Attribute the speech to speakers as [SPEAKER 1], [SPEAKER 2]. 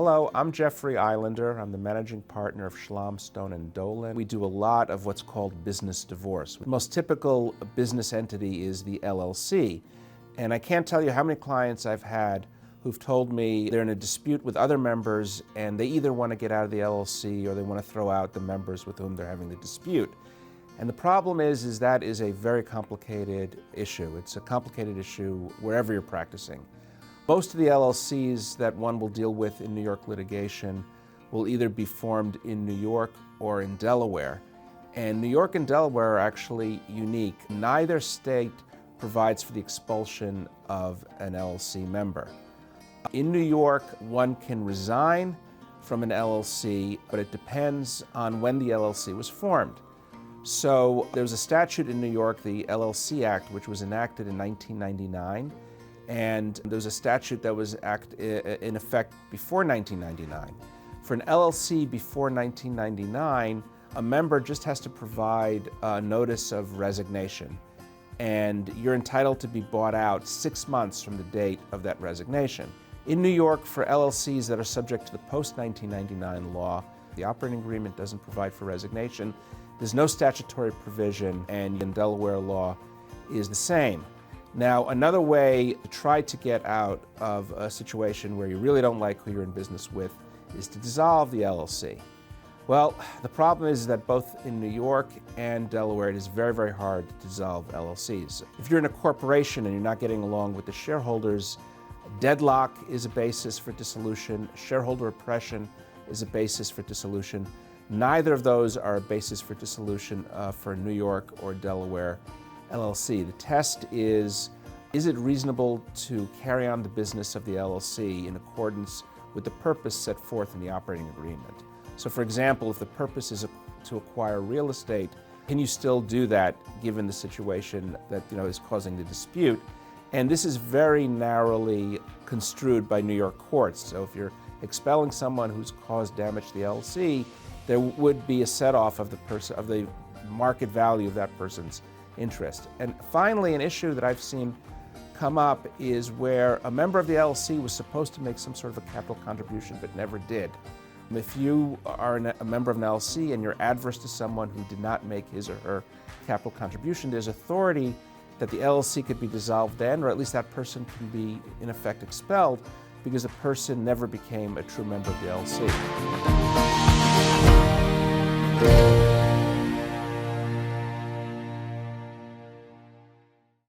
[SPEAKER 1] Hello, I'm Jeffrey Eilender. I'm the managing partner of Schlam, Stone and Dolan. We do a lot of what's called business divorce. The most typical business entity is the LLC. And I can't tell you how many clients I've had who've told me they're in a dispute with other members and they either want to get out of the LLC or they want to throw out the members with whom they're having the dispute. And the problem is that is a very complicated issue. It's a complicated issue wherever you're practicing. Most of the LLCs that one will deal with in New York litigation will either be formed in New York or in Delaware. And New York and Delaware are actually unique. Neither state provides for the expulsion of an LLC member. In New York, one can resign from an LLC, but it depends on when the LLC was formed. So there's a statute in New York, the LLC Act, which was enacted in 1999. And there's a statute that was in effect before 1999. For an LLC before 1999, a member just has to provide a notice of resignation. And you're entitled to be bought out 6 months from the date of that resignation. In New York, for LLCs that are subject to the post-1999 law, the operating agreement doesn't provide for resignation. There's no statutory provision, and in Delaware law is the same. Now, another way to try to get out of a situation where you really don't like who you're in business with is to dissolve the LLC. Well, the problem is that both in New York and Delaware, it is very, very hard to dissolve LLCs. If you're in a corporation and you're not getting along with the shareholders, deadlock is a basis for dissolution. Shareholder oppression is a basis for dissolution. Neither of those are a basis for dissolution for New York or Delaware LLC. The test is it reasonable to carry on the business of the LLC in accordance with the purpose set forth in the operating agreement? So for example, if the purpose is to acquire real estate, can you still do that given the situation that is causing the dispute? And this is very narrowly construed by New York courts. So if you're expelling someone who's caused damage to the LLC, there would be a set-off of the market value of that person's interest. And finally, an issue that I've seen come up is where a member of the LLC was supposed to make some sort of a capital contribution but never did. If you are a member of an LLC and you're adverse to someone who did not make his or her capital contribution, there's authority that the LLC could be dissolved then, or at least that person can be, in effect, expelled because the person never became a true member of the LLC.